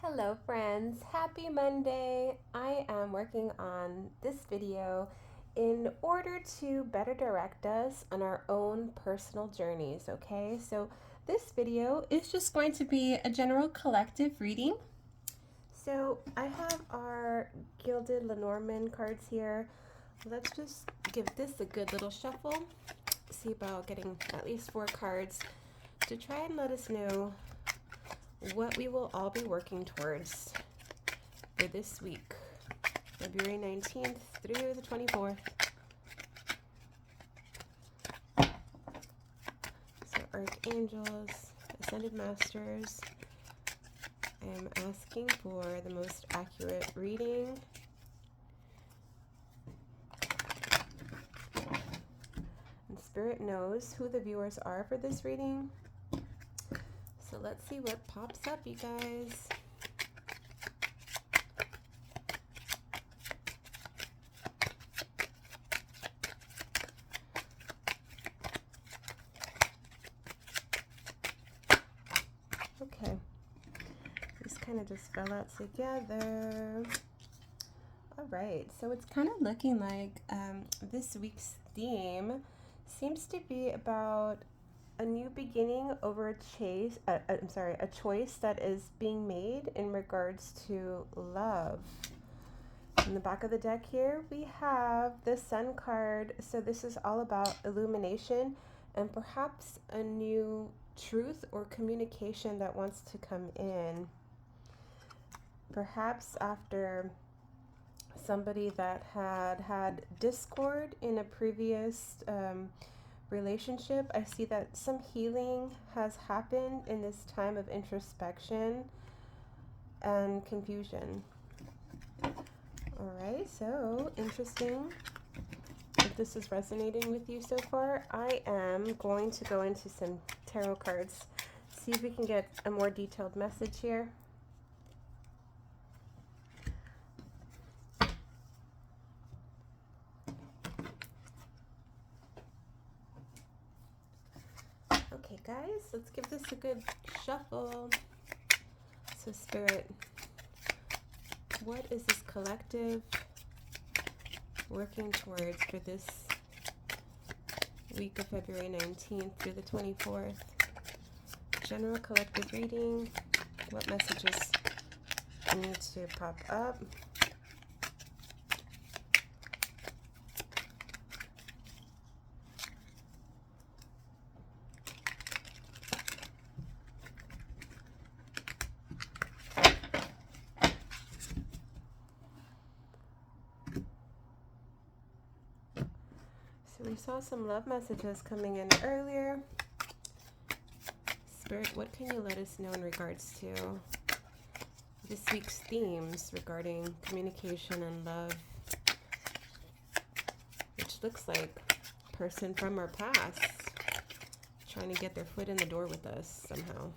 Hello friends, happy Monday. I am working on this video in order to better direct us on our own personal journeys, okay? So this video is just going to be a general collective reading. So I have our Gilded Lenormand cards here. Let's just give this a good little shuffle. See about getting at least 4 cards to try and let us know what we will all be working towards for this week, February 19th through the 24th. So Archangels, Ascended Masters, I'm asking for the most accurate reading. And Spirit knows who the viewers are for this reading. So let's see what pops up, you guys. Okay, this kind of just fell out together. All right, so it's kind of looking like this week's theme seems to be about a new beginning over a choice that is being made in regards to love. In the back of the deck here, we have the Sun card. So this is all about illumination and perhaps a new truth or communication that wants to come in. Perhaps after somebody that had discord in a previous relationship, I see that some healing has happened in this time of introspection and confusion. All right, so interesting. If this is resonating with you so far, I am going to go into some tarot cards, see if we can get a more detailed message here. Okay, guys, let's give this a good shuffle. So, Spirit, what is this collective working towards for this week of February 19th through the 24th? General collective reading. What messages need to pop up? So we saw some love messages coming in earlier. Spirit, what can you let us know in regards to this week's themes regarding communication and love, which looks like a person from our past trying to get their foot in the door with us somehow.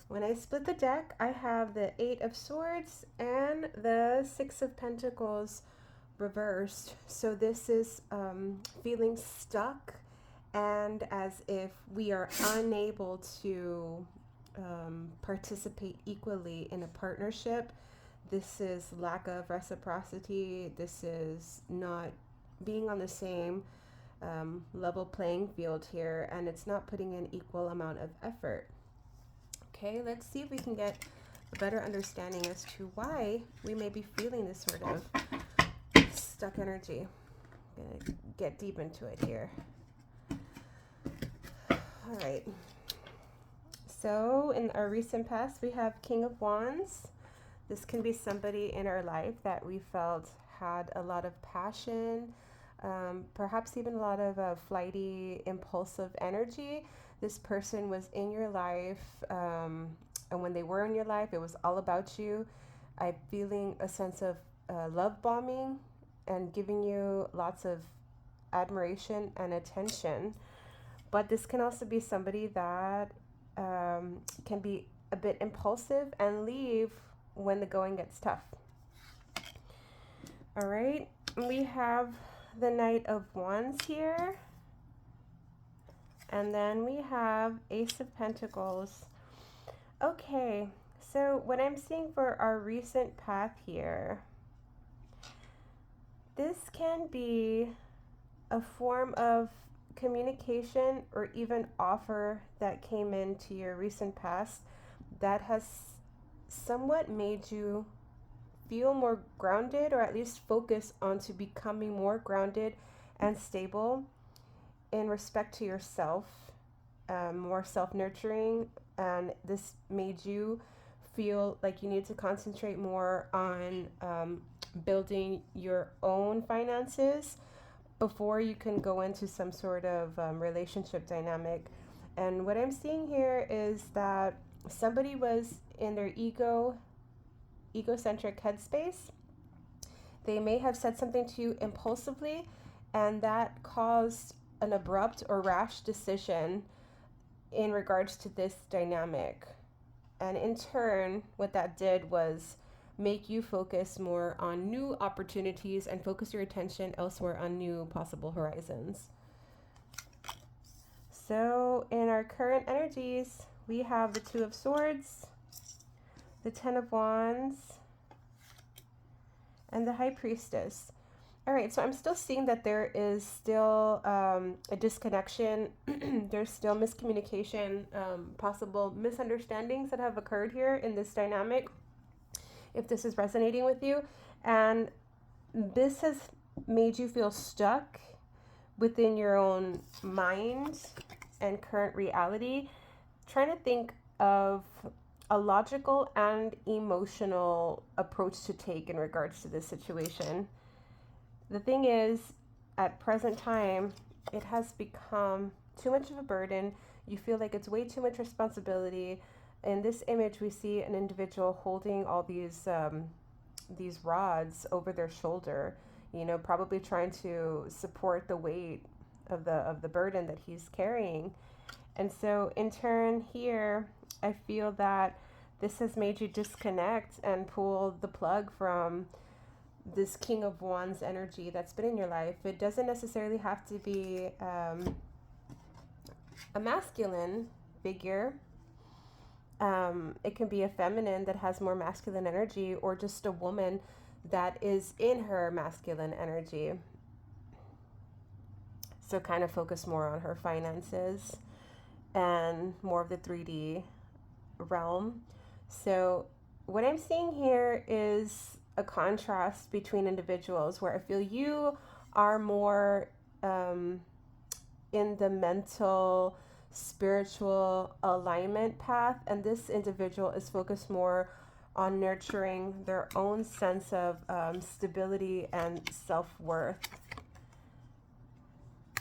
When I split the deck, I have the 8 of Swords and the 6 of Pentacles reversed. So this is feeling stuck and as if we are unable to participate equally in a partnership. This is lack of reciprocity. This is not being on the same level playing field here, and it's not putting in equal amount of effort. Okay, let's see if we can get a better understanding as to why we may be feeling this sort of stuck energy. I'm gonna get deep into it here. All right. So in our recent past, we have King of Wands. This can be somebody in our life that we felt had a lot of passion, perhaps even a lot of flighty, impulsive energy. This person was in your life, and when they were in your life, it was all about you. I'm feeling a sense of love bombing and giving you lots of admiration and attention. But this can also be somebody that can be a bit impulsive and leave when the going gets tough. All right, we have the Knight of Wands here. And then we have Ace of Pentacles. Okay, so what I'm seeing for our recent path here, this can be a form of communication or even offer that came into your recent past that has somewhat made you feel more grounded, or at least focus onto becoming more grounded and stable in respect to yourself, more self-nurturing, and this made you feel like you need to concentrate more on building your own finances before you can go into some sort of relationship dynamic. And what I'm seeing here is that somebody was in their egocentric headspace. They may have said something to you impulsively, and that caused an abrupt or rash decision in regards to this dynamic. And in turn, what that did was make you focus more on new opportunities and focus your attention elsewhere on new possible horizons. So in our current energies, we have the Two of Swords, the Ten of Wands, and the High Priestess. All right, so I'm still seeing that there is still a disconnection. There's still miscommunication, possible misunderstandings that have occurred here in this dynamic, if this is resonating with you. And this has made you feel stuck within your own mind and current reality, trying to think of a logical and emotional approach to take in regards to this situation. The thing is, at present time, it has become too much of a burden. You feel like it's way too much responsibility. In this image, we see an individual holding all these rods over their shoulder, you know, probably trying to support the weight of the burden that he's carrying. And so in turn here, I feel that this has made you disconnect and pull the plug from this King of Wands energy that's been in your life. It doesn't necessarily have to be a masculine figure. It can be a feminine that has more masculine energy, or just a woman that is in her masculine energy. So kind of focus more on her finances and more of the 3D realm. So what I'm seeing here is a contrast between individuals, where I feel you are more in the mental, spiritual alignment path, and this individual is focused more on nurturing their own sense of stability and self-worth.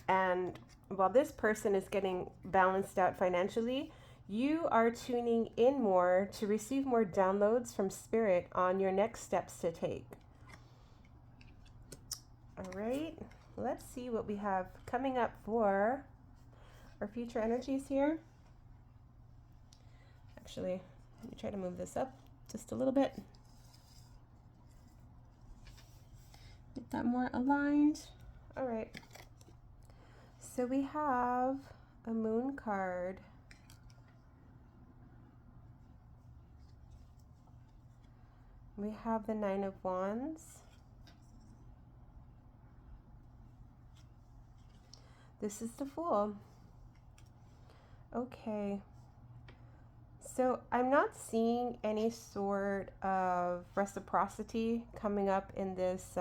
And while this person is getting balanced out financially, you are tuning in more to receive more downloads from Spirit on your next steps to take. All right, let's see what we have coming up for our future energies here. Actually, let me try to move this up just a little bit. Get that more aligned. All right. So we have a moon card. We have the Nine of Wands. This is the Fool. Okay. So I'm not seeing any sort of reciprocity coming up in this.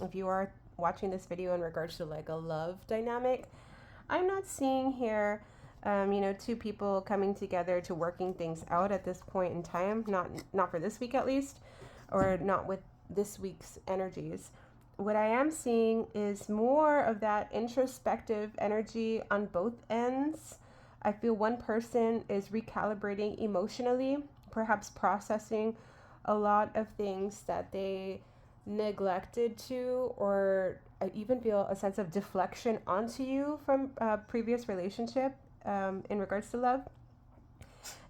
If you are watching this video in regards to like a love dynamic, I'm not seeing here, two people coming together to working things out at this point in time. Not for this week at least, or not with this week's energies. What I am seeing is more of that introspective energy on both ends. I feel one person is recalibrating emotionally, perhaps processing a lot of things that they neglected to, or I even feel a sense of deflection onto you from a previous relationship in regards to love.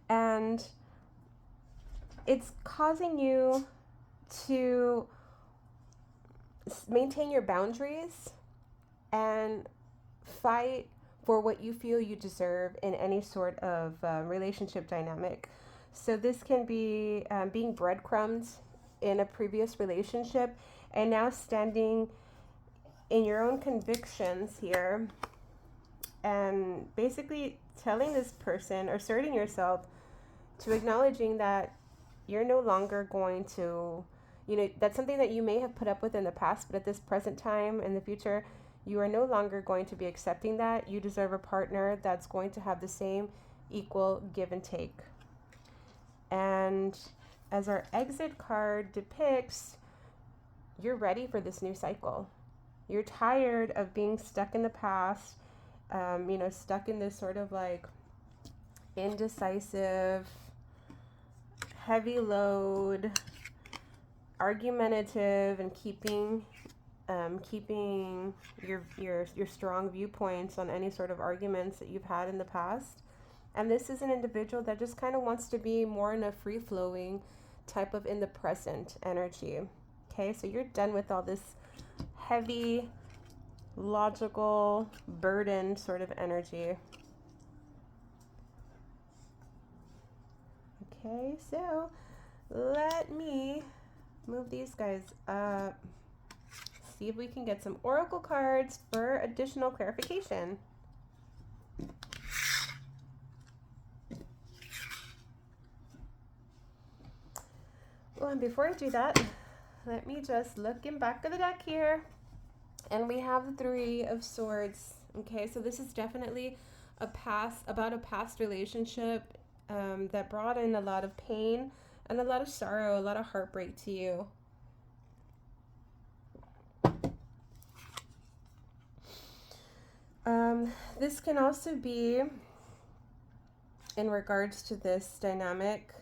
And it's causing you to maintain your boundaries and fight for what you feel you deserve in any sort of relationship dynamic. So this can be being breadcrumbed in a previous relationship and now standing in your own convictions here and basically telling this person or asserting yourself to acknowledging that you're no longer going to, that's something that you may have put up with in the past, but at this present time in the future, you are no longer going to be accepting that. You deserve a partner that's going to have the same equal give and take. And as our exit card depicts, you're ready for this new cycle. You're tired of being stuck in the past, stuck in this sort of like indecisive, heavy load, argumentative, and keeping your strong viewpoints on any sort of arguments that you've had in the past. And this is an individual that just kind of wants to be more in a free-flowing type of in the present energy. Okay, so you're done with all this heavy, logical, burdened sort of energy. Okay, so let me move these guys up. See if we can get some oracle cards for additional clarification. Well, and before I do that, let me just look in back of the deck here. And we have the Three of Swords. Okay, so this is definitely about a past relationship that brought in a lot of pain and a lot of sorrow, a lot of heartbreak to you. This can also be, in regards to this dynamic,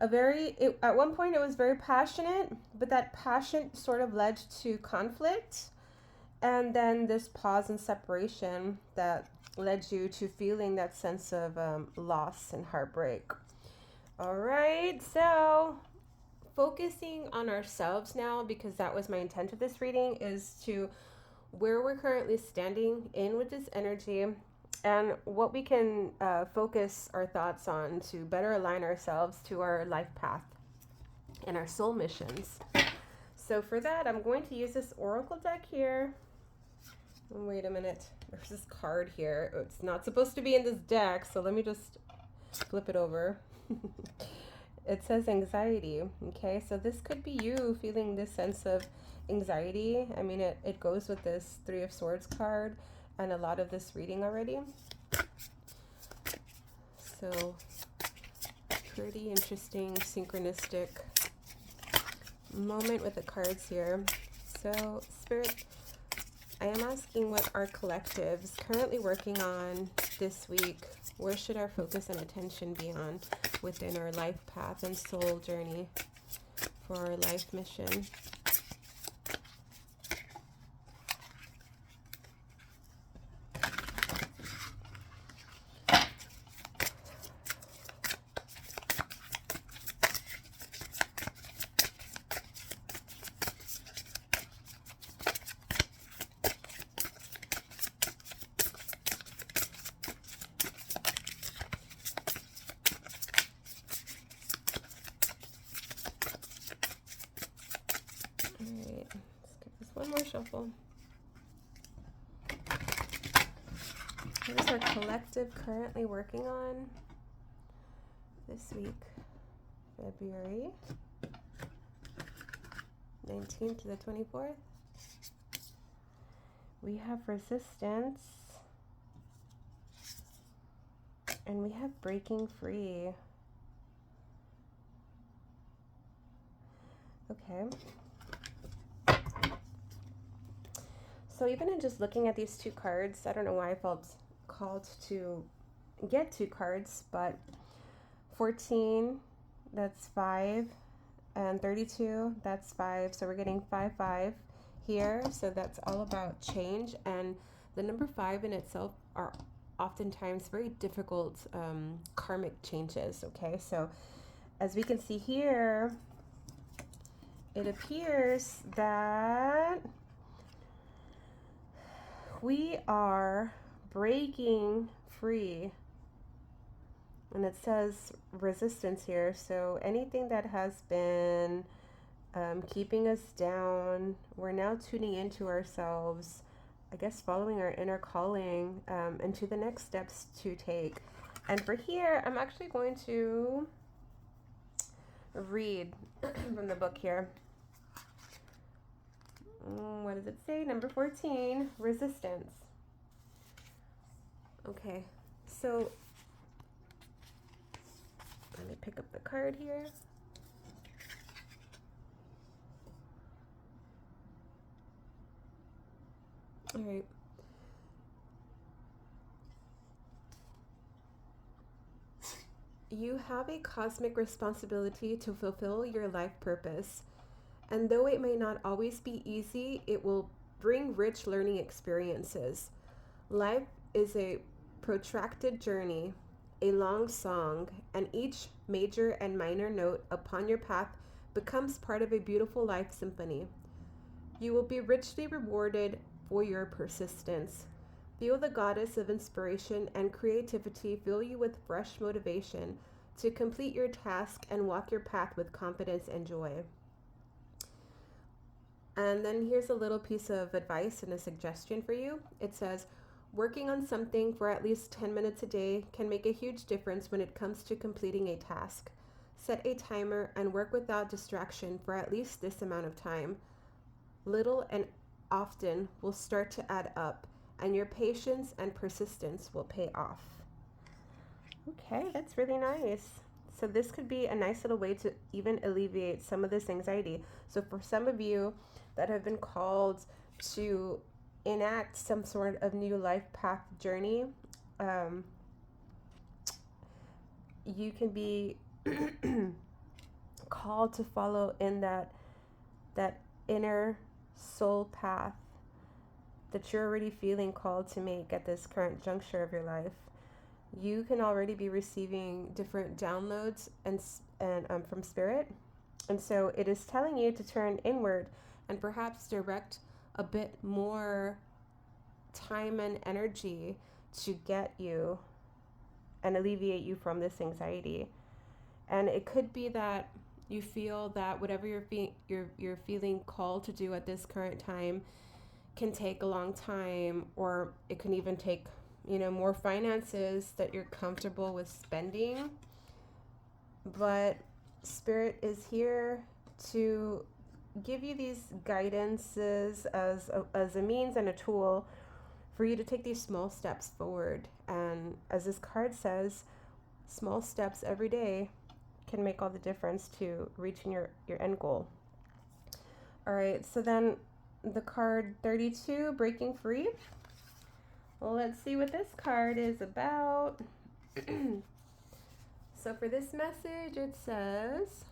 at one point it was very passionate, but that passion sort of led to conflict, and then this pause and separation that led you to feeling that sense of loss and heartbreak. All right, so focusing on ourselves now, because that was my intent of this reading, is to where we're currently standing in with this energy and what we can focus our thoughts on to better align ourselves to our life path and our soul missions. So for that, I'm going to use this oracle deck here. Wait a minute, there's this card here. It's not supposed to be in this deck, so let me just flip it over. It says anxiety. Okay, so this could be you feeling this sense of anxiety. I mean, it goes with this Three of Swords card and a lot of this reading already. So pretty interesting synchronistic moment with the cards here. So Spirit, I am asking what our collective is currently working on this week. Where should our focus and attention be on within our life path and soul journey for our life mission? Alright, let's give this one more shuffle. What is our collective currently working on this week? February 19th to the 24th. We have resistance. And we have breaking free. Okay. So even in just looking at these two cards, I don't know why I felt called to get two cards, but 14, that's 5, and 32, that's 5. So we're getting 5, 5 here. So that's all about change. And the number 5 in itself are oftentimes very difficult karmic changes. Okay, so as we can see here, it appears that we are breaking free And it says resistance here. So anything that has been keeping us down, we're now tuning into ourselves, I guess following our inner calling, into the next steps to take. And for here, I'm actually going to read from the book here. What does it say? Number 14, resistance. Okay, so let me pick up the card here. All right. You have a cosmic responsibility to fulfill your life purpose. And though it may not always be easy, it will bring rich learning experiences. Life is a protracted journey, a long song, and each major and minor note upon your path becomes part of a beautiful life symphony. You will be richly rewarded for your persistence. Feel the goddess of inspiration and creativity fill you with fresh motivation to complete your task and walk your path with confidence and joy. And then here's a little piece of advice and a suggestion for you. It says, working on something for at least 10 minutes a day can make a huge difference when it comes to completing a task. Set a timer and work without distraction for at least this amount of time. Little and often will start to add up, and your patience and persistence will pay off. Okay, that's really nice. So this could be a nice little way to even alleviate some of this anxiety. So for some of you that have been called to enact some sort of new life path journey, you can be called to follow in that inner soul path that you're already feeling called to make at this current juncture of your life. You can already be receiving different downloads and from spirit, and so it is telling you to turn inward and perhaps direct a bit more time and energy to get you and alleviate you from this anxiety. And it could be that you feel that whatever you're feeling called to do at this current time can take a long time, or it can even take, more finances that you're comfortable with spending. But Spirit is here to give you these guidances as a means and a tool for you to take these small steps forward. And as this card says, small steps every day can make all the difference to reaching your end goal. All right, so then the card 32, breaking free. Well, let's see what this card is about. So for this message, it says,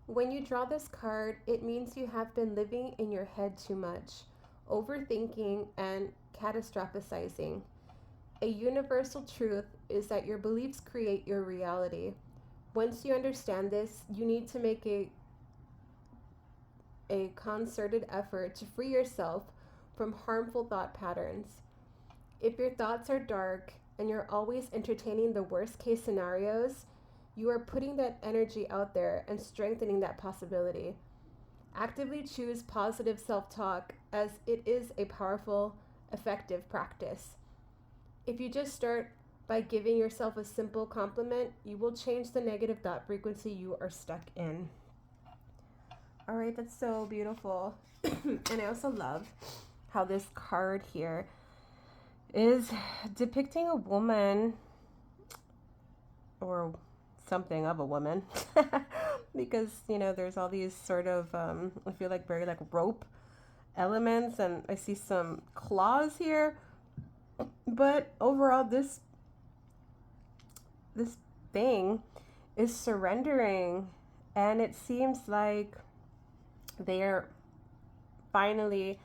when you draw this card, it means you have been living in your head too much, overthinking and catastrophizing. A universal truth is that your beliefs create your reality. Once you understand this, you need to make a concerted effort to free yourself from harmful thought patterns. If your thoughts are dark and you're always entertaining the worst case scenarios, you are putting that energy out there and strengthening that possibility. Actively choose positive self-talk, as it is a powerful, effective practice. If you just start by giving yourself a simple compliment, you will change the negative thought frequency you are stuck in. All right, that's so beautiful. And I also love how this card here is depicting a woman, or something of a woman, because there's all these sort of I feel like very like rope elements, and I see some claws here, but overall this thing is surrendering, and it seems like they're finally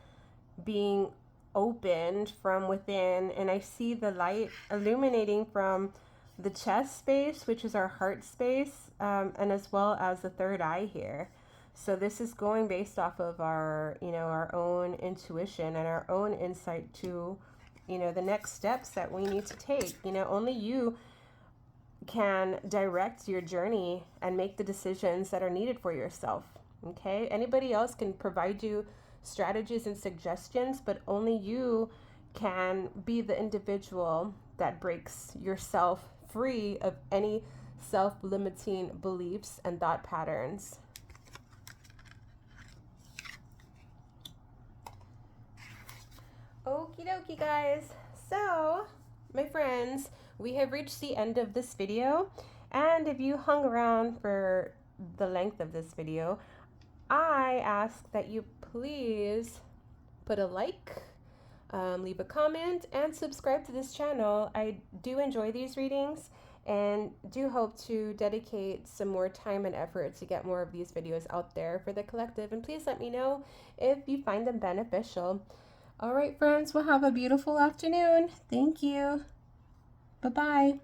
being opened from within, and I see the light illuminating from the chest space, which is our heart space, and as well as the third eye here. So this is going based off of our, our own intuition and our own insight to, the next steps that we need to take. Only you can direct your journey and make the decisions that are needed for yourself. Okay? Anybody else can provide you strategies and suggestions, but only you can be the individual that breaks yourself free of any self-limiting beliefs and thought patterns. Okie dokie, guys. So, my friends, we have reached the end of this video, and if you hung around for the length of this video, I ask that you please put a like, leave a comment, and subscribe to this channel. I do enjoy these readings and do hope to dedicate some more time and effort to get more of these videos out there for the collective, and please let me know if you find them beneficial. All right, friends, well, have a beautiful afternoon. Thank you. Bye-bye.